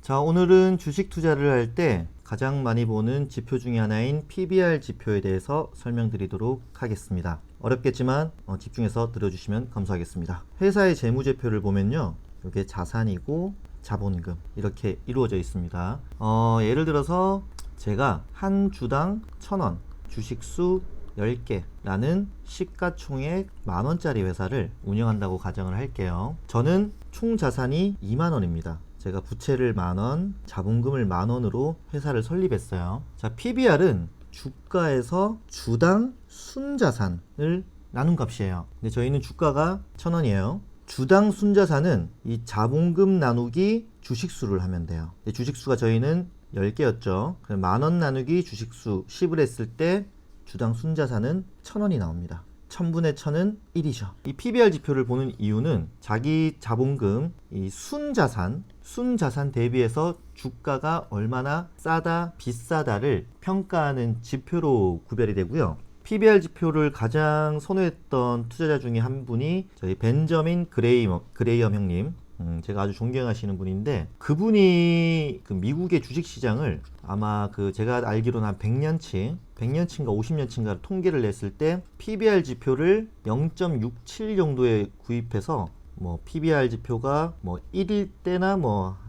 자, 오늘은 주식 투자를 할 때 가장 많이 보는 지표 중에 하나인 PBR 지표에 대해서 설명드리도록 하겠습니다. 어렵겠지만 집중해서 들어주시면 감사하겠습니다. 회사의 재무제표를 보면요, 이게 자산이고 자본금 이렇게 이루어져 있습니다. 예를 들어서 제가 한 주당 1,000원, 주식수 10개라는 시가총액 만원짜리 회사를 운영한다고 가정을 할게요. 저는 총 자산이 2만원입니다. 제가 부채를 만원, 자본금을 만원으로 회사를 설립했어요. 자, PBR은 주가에서 주당 순자산을 나눈 값이에요. 근데 저희는 주가가 1,000원이에요. 주당 순자산은 이 자본금 나누기 주식수를 하면 돼요. 주식수가 저희는 10개였죠. 그럼 만원 나누기 주식수 10을 했을 때 주당 순자산은 1,000원이 나옵니다. 1000분의 1000은 1이죠. 이 PBR 지표를 보는 이유는 자기 자본금, 이 순자산 대비해서 주가가 얼마나 싸다, 비싸다를 평가하는 지표로 구별이 되고요. PBR 지표를 가장 선호했던 투자자 중에 한 분이 저희 벤저민 그레이엄 형님, 제가 아주 존경하시는 분인데, 그분이 그 미국의 주식시장을 아마 제가 알기로는 한 100년치인가 50년치인가 통계를 냈을 때 PBR 지표를 0.67 정도에 구입해서 PBR 지표가 1일 때나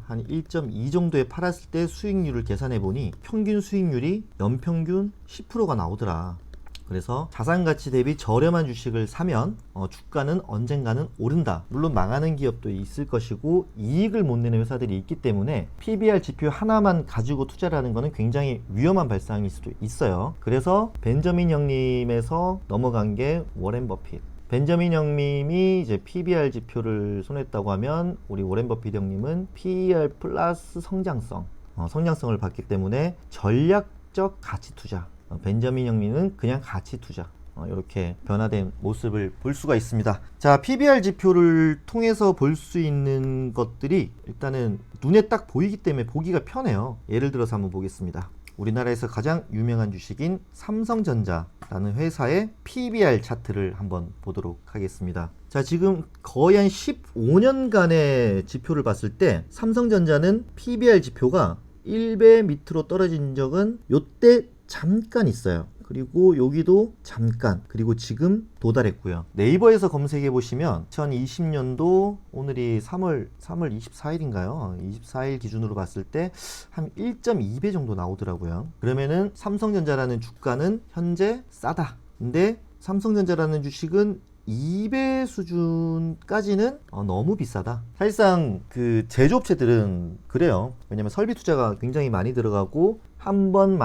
한 1.2 정도에 팔았을 때 수익률을 계산해 보니 평균 수익률이 연평균 10%가 나오더라. 그래서 자산가치 대비 저렴한 주식을 사면 주가는 언젠가는 오른다. 물론 망하는 기업도 있을 것이고 이익을 못 내는 회사들이 있기 때문에 PBR 지표 하나만 가지고 투자를 하는 것은 굉장히 위험한 발상일 수도 있어요. 그래서 벤저민 형님에서 넘어간 게 워렌 버핏. 벤저민 형님이 이제 PBR 지표를 손했다고 하면 우리 워렌 버핏 형님은 PER 플러스 성장성을 봤기 때문에 전략적 가치 투자. 벤저민 형님은 그냥 가치 투자. 이렇게 변화된 모습을 볼 수가 있습니다. 자, PBR 지표를 통해서 볼 수 있는 것들이 일단은 눈에 딱 보이기 때문에 보기가 편해요. 예를 들어서 한번 보겠습니다. 우리나라에서 가장 유명한 주식인 삼성전자라는 회사의 PBR 차트를 한번 보도록 하겠습니다. 자, 지금 거의 한 15년간의 지표를 봤을 때 삼성전자는 PBR 지표가 1배 밑으로 떨어진 적은 요때 잠깐 있어요. 그리고 여기도 잠깐, 그리고 지금 도달했고요. 네이버에서 검색해 보시면 2020년도 오늘이 3월 24일인가요? 24일 기준으로 봤을 때 한 1.2배 정도 나오더라고요. 그러면은 삼성전자라는 주가는 현재 싸다. 근데 삼성전자라는 주식은 2배 수준까지는 너무 비싸다. 사실상 그 제조업체들은 그래요. 왜냐면 설비 투자가 굉장히 많이 들어가고 한번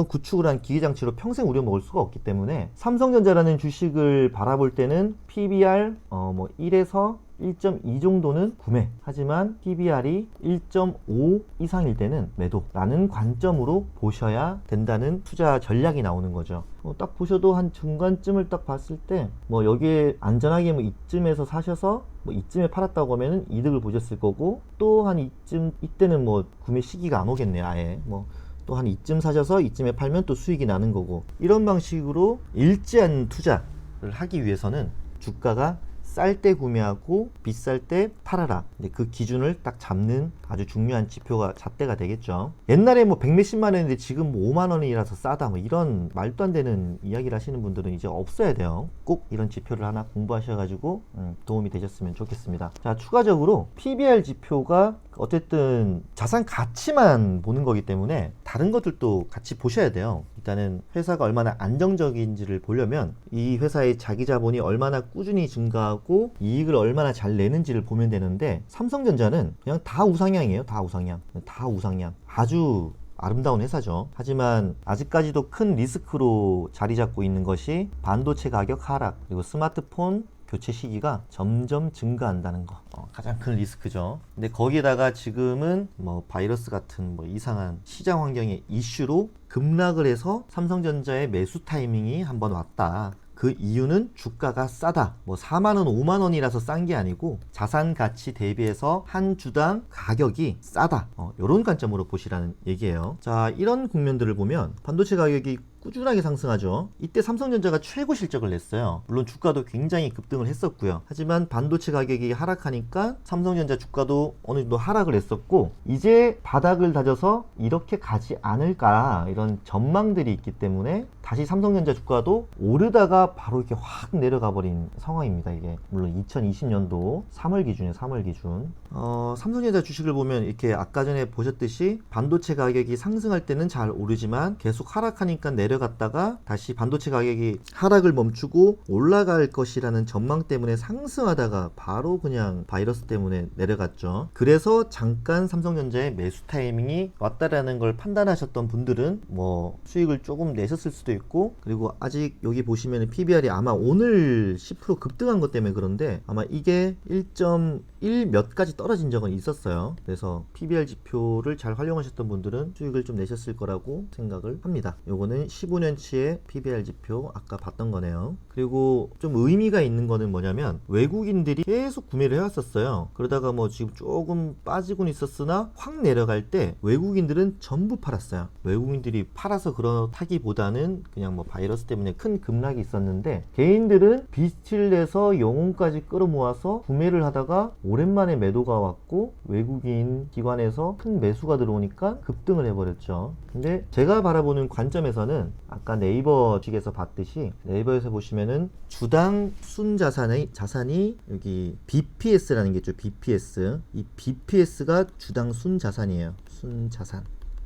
구축을 한 기계장치로 평생 우려먹을 수가 없기 때문에 삼성전자라는 주식을 바라볼 때는 PBR 1에서 1.2 정도는 구매, 하지만 PBR이 1.5 이상일 때는 매도라는 관점으로 보셔야 된다는 투자 전략이 나오는 거죠. 딱 보셔도 한 중간쯤을 딱 봤을 때 여기에 안전하게 이쯤에서 사셔서 이쯤에 팔았다고 하면은 이득을 보셨을 거고, 또 한 이때는 구매 시기가 안 오겠네요. 아예 또 한 이쯤 사셔서 이쯤에 팔면 또 수익이 나는 거고, 이런 방식으로 일지한 투자를 하기 위해서는 주가가 쌀 때 구매하고 비쌀 때 팔아라. 그 기준을 딱 잡는 아주 중요한 지표가 잣대가 되겠죠. 옛날에 100몇십만 원인데 지금 5만 원이라서 싸다, 이런 말도 안 되는 이야기를 하시는 분들은 이제 없어야 돼요. 꼭 이런 지표를 하나 공부하셔가지고 도움이 되셨으면 좋겠습니다. 자, 추가적으로 PBR 지표가 어쨌든 자산 가치만 보는 거기 때문에 다른 것들도 같이 보셔야 돼요. 일단은 회사가 얼마나 안정적인지를 보려면 이 회사의 자기 자본이 얼마나 꾸준히 증가하고 이익을 얼마나 잘 내는지를 보면 되는데, 삼성전자는 그냥 다 우상향이에요. 다 우상향. 아주 아름다운 회사죠. 하지만 아직까지도 큰 리스크로 자리 잡고 있는 것이 반도체 가격 하락, 그리고 스마트폰 교체 시기가 점점 증가한다는 거, 가장 큰 리스크죠. 근데 거기에다가 지금은 바이러스 같은 이상한 시장 환경의 이슈로 급락을 해서 삼성전자의 매수 타이밍이 한번 왔다. 그 이유는 주가가 싸다. 4만원, 5만원이라서 싼 게 아니고 자산 가치 대비해서 한 주당 가격이 싸다. 이런 관점으로 보시라는 얘기예요. 자, 이런 국면들을 보면 반도체 가격이 꾸준하게 상승하죠. 이때 삼성전자가 최고 실적을 냈어요. 물론 주가도 굉장히 급등을 했었고요. 하지만 반도체 가격이 하락하니까 삼성전자 주가도 어느 정도 하락을 했었고, 이제 바닥을 다져서 이렇게 가지 않을까 이런 전망들이 있기 때문에 다시 삼성전자 주가도 오르다가 바로 이렇게 확 내려가 버린 상황입니다. 이게 물론 2020년도 3월 기준이에요. 3월 기준. 삼성전자 주식을 보면 이렇게 아까 전에 보셨듯이 반도체 가격이 상승할 때는 잘 오르지만 계속 하락하니까 내려갔다가 다시 반도체 가격이 하락을 멈추고 올라갈 것이라는 전망 때문에 상승하다가 바로 그냥 바이러스 때문에 내려갔죠. 그래서 잠깐 삼성전자의 매수 타이밍이 왔다라는 걸 판단하셨던 분들은 뭐 수익을 조금 내셨을 수도 있고, 그리고 아직 여기 보시면 PBR이 아마 오늘 10% 급등한 것 때문에 그런데 아마 이게 1.1 몇 가지 떨어진 적은 있었어요. 그래서 PBR 지표를 잘 활용하셨던 분들은 수익을 좀 내셨을 거라고 생각을 합니다. 요거는 15년치의 PBR 지표 아까 봤던 거네요. 그리고 좀 의미가 있는 거는 뭐냐면 외국인들이 계속 구매를 해왔었어요. 그러다가 뭐 지금 조금 빠지곤 있었으나 확 내려갈 때 외국인들은 전부 팔았어요. 외국인들이 팔아서 그렇다기보다는 그냥 뭐 바이러스 때문에 큰 급락이 있었는데, 개인들은 빚을 내서 영혼까지 끌어모아서 구매를 하다가 오랜만에 매도가 왔고 외국인 기관에서 큰 매수가 들어오니까 급등을 해버렸죠. 근데 제가 바라보는 관점에서는 아까 네이버 측에서 봤듯이, 네이버에서 보시면은 주당 순자산이 여기 BPS라는 게 있죠. BPS. 이 BPS가 주당 순자산이에요. 순자산.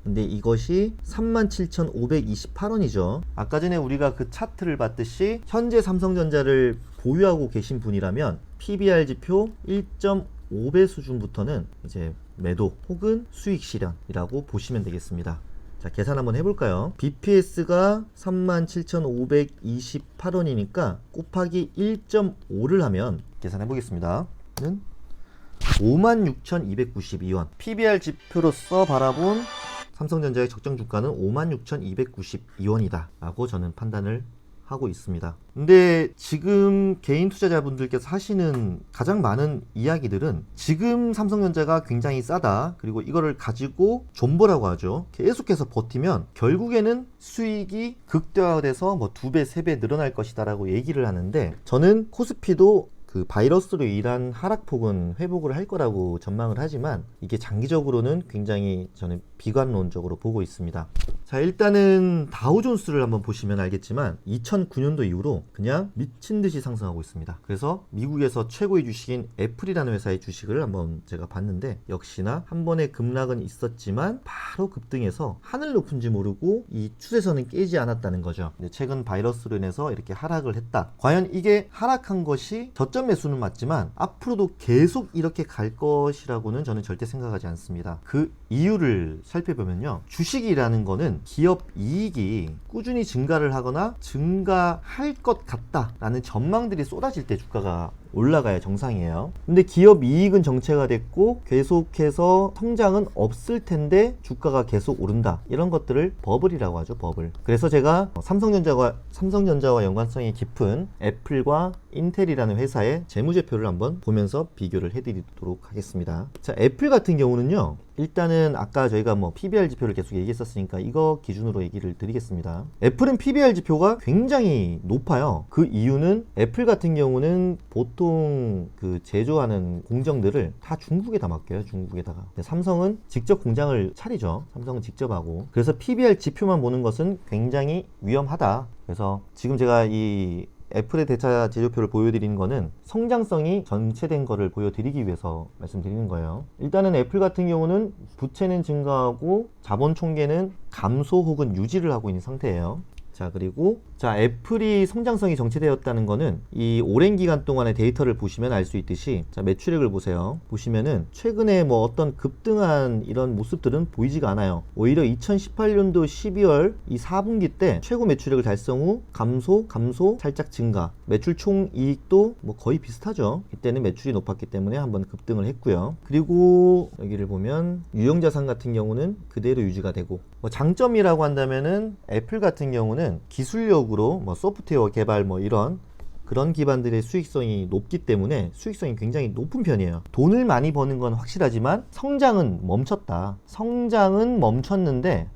근데 이것이 37,528원이죠. 아까 전에 우리가 그 차트를 봤듯이 현재 삼성전자를 보유하고 계신 분이라면 PBR 지표 1.5배 수준부터는 이제 매도 혹은 수익 실현이라고 보시면 되겠습니다. 자, 계산 한번 해볼까요? BPS가 37,528원이니까 곱하기 1.5를 하면 계산해 보겠습니다. 56,292원. PBR 지표로서 바라본 삼성전자의 적정 주가는 56,292원이다 라고 저는 판단을 하고 있습니다. 근데 지금 개인 투자자분들께서 하시는 가장 많은 이야기들은 지금 삼성전자가 굉장히 싸다, 그리고 이거를 가지고 존버라고 하죠. 계속해서 버티면 결국에는 수익이 극대화돼서 뭐 2배, 3배 늘어날 것이다 라고 얘기를 하는데, 저는 코스피도 그 바이러스로 인한 하락폭은 회복을 할 거라고 전망을 하지만 이게 장기적으로는 굉장히 저는 비관론적으로 보고 있습니다. 자, 일단은 다우존스를 한번 보시면 알겠지만 2009년도 이후로 그냥 미친 듯이 상승하고 있습니다. 그래서 미국에서 최고의 주식인 애플이라는 회사의 주식을 한번 제가 봤는데, 역시나 한 번의 급락은 있었지만 바로 급등해서 하늘 높은지 모르고 이 추세선은 깨지 않았다는 거죠. 근데 최근 바이러스로 인해서 이렇게 하락을 했다. 과연 이게 하락한 것이 저점 매수는 맞지만 앞으로도 계속 이렇게 갈 것이라고는 저는 절대 생각하지 않습니다. 그 이유를 살펴보면요, 주식이라는 거는 기업 이익이 꾸준히 증가를 하거나 증가할 것 같다라는 전망들이 쏟아질 때 주가가 올라가야 정상이에요. 근데 기업 이익은 정체가 됐고 계속해서 성장은 없을 텐데 주가가 계속 오른다, 이런 것들을 버블이라고 하죠. 버블. 그래서 제가 삼성전자와 연관성이 깊은 애플과 인텔이라는 회사의 재무제표를 한번 보면서 비교를 해드리도록 하겠습니다. 자, 애플 같은 경우는요, 일단은 아까 저희가 뭐 PBR 지표를 계속 얘기했었으니까 이거 기준으로 얘기를 드리겠습니다. 애플은 PBR 지표가 굉장히 높아요. 그 이유는 애플 같은 경우는 보통 그 제조하는 공정들을 다 중국에다 맡겨요. 중국에다가. 삼성은 직접 공장을 차리죠. 삼성은 직접 하고. 그래서 PBR 지표만 보는 것은 굉장히 위험하다. 그래서 지금 제가 이 애플의 대차 제조표를 보여드리는 거는 성장성이 전체된 거를 보여드리기 위해서 말씀드리는 거예요. 일단은 애플 같은 경우는 부채는 증가하고 자본 총계는 감소 혹은 유지를 하고 있는 상태예요. 자, 그리고 애플이 성장성이 정체되었다는 거는 이 오랜 기간 동안의 데이터를 보시면 알 수 있듯이, 자, 매출액을 보세요. 보시면은 최근에 뭐 어떤 급등한 이런 모습들은 보이지가 않아요. 오히려 2018년도 12월 이 4분기 때 최고 매출액을 달성 후 감소, 살짝 증가. 매출 총이익도 뭐 거의 비슷하죠. 이때는 매출이 높았기 때문에 한번 급등을 했고요. 그리고 여기를 보면 유형자산 같은 경우는 그대로 유지가 되고, 뭐 장점이라고 한다면은 애플 같은 경우는 기술력으로 뭐 소프트웨어 개발 뭐 이런 그런 기반들의 수익성이 높기 때문에 수익성이 굉장히 높은 편이에요. 돈을 많이 버는 건 확실하지만 성장은 멈췄다. 성장은 멈췄는데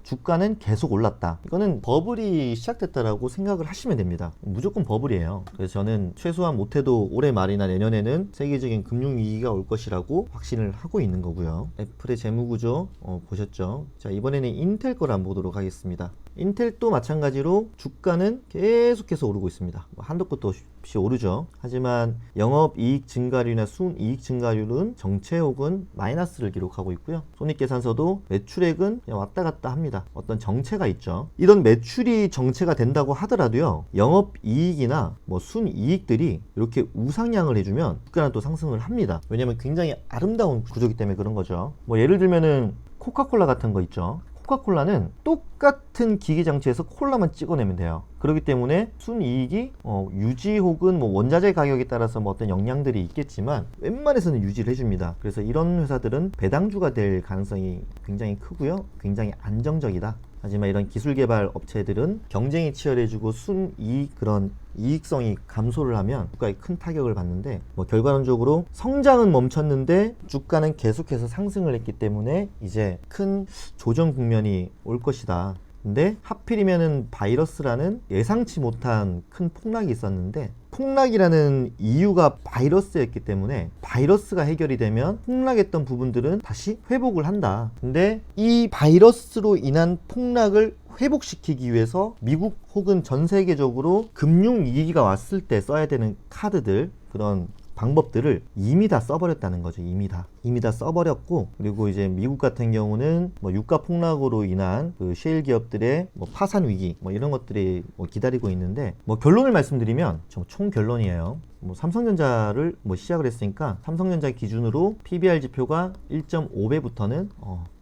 주가는 계속 올랐다. 이거는 버블이 시작됐다라고 생각을 하시면 됩니다. 무조건 버블이에요. 그래서 저는 최소한 못해도 올해 말이나 내년에는 세계적인 금융위기가 올 것이라고 확신을 하고 있는 거고요. 애플의 재무구조 보셨죠? 자, 이번에는 인텔 걸 한번 보도록 하겠습니다. 인텔도 마찬가지로 주가는 계속해서 오르고 있습니다. 한도 끝도 없이 오르죠. 하지만 영업이익 증가율이나 순이익 증가율은 정체 혹은 마이너스를 기록하고 있고요. 손익계산서도 매출액은 그냥 왔다 갔다 합니다. 어떤 정체가 있죠. 이런 매출이 정체가 된다고 하더라도요, 영업이익이나 순이익들이 이렇게 우상향을 해주면 주가는 또 상승을 합니다. 왜냐면 굉장히 아름다운 구조이기 때문에 그런 거죠. 예를 들면은 코카콜라 같은 거 있죠. 코카콜라는 똑같은 기계장치에서 콜라만 찍어내면 돼요. 그렇기 때문에 순이익이 유지 혹은 원자재 가격에 따라서 어떤 영향들이 있겠지만 웬만해서는 유지를 해줍니다. 그래서 이런 회사들은 배당주가 될 가능성이 굉장히 크고요. 굉장히 안정적이다. 하지만 이런 기술 개발 업체들은 경쟁이 치열해지고 순이익 그런 이익성이 감소를 하면 주가에 큰 타격을 받는데 결과론적으로 성장은 멈췄는데 주가는 계속해서 상승을 했기 때문에 이제 큰 조정 국면이 올 것이다. 근데 하필이면은 바이러스라는 예상치 못한 큰 폭락이 있었는데 폭락이라는 이유가 바이러스였기 때문에 바이러스가 해결이 되면 폭락했던 부분들은 다시 회복을 한다. 근데 이 바이러스로 인한 폭락을 회복시키기 위해서 미국 혹은 전 세계적으로 금융위기가 왔을 때 써야 되는 카드들, 그런 방법들을 이미 다 써버렸다는 거죠. 이미 다 써버렸고, 그리고 이제 미국 같은 경우는 유가 폭락으로 인한 그 셰일 기업들의 파산 위기 이런 것들이 기다리고 있는데 결론을 말씀드리면 총 결론이에요. 삼성전자를 시작을 했으니까 삼성전자 기준으로 PBR 지표가 1.5배부터는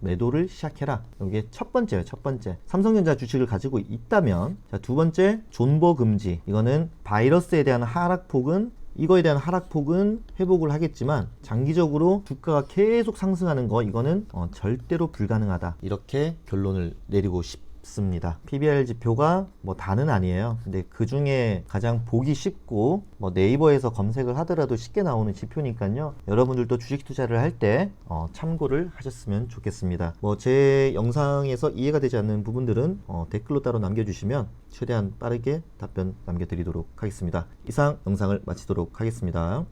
매도를 시작해라. 이게 첫 번째예요. 첫 번째. 삼성전자 주식을 가지고 있다면. 자, 두 번째, 존버 금지. 이거는 바이러스에 대한 이거에 대한 하락폭은 회복을 하겠지만 장기적으로 주가가 계속 상승하는 거, 이거는 절대로 불가능하다. 이렇게 결론을 내리고 싶습니다. PBR 지표가 다는 아니에요. 근데 그 중에 가장 보기 쉽고 네이버에서 검색을 하더라도 쉽게 나오는 지표니까요. 여러분들도 주식 투자를 할 때 참고를 하셨으면 좋겠습니다. 제 영상에서 이해가 되지 않는 부분들은 댓글로 따로 남겨주시면 최대한 빠르게 답변 남겨드리도록 하겠습니다. 이상 영상을 마치도록 하겠습니다.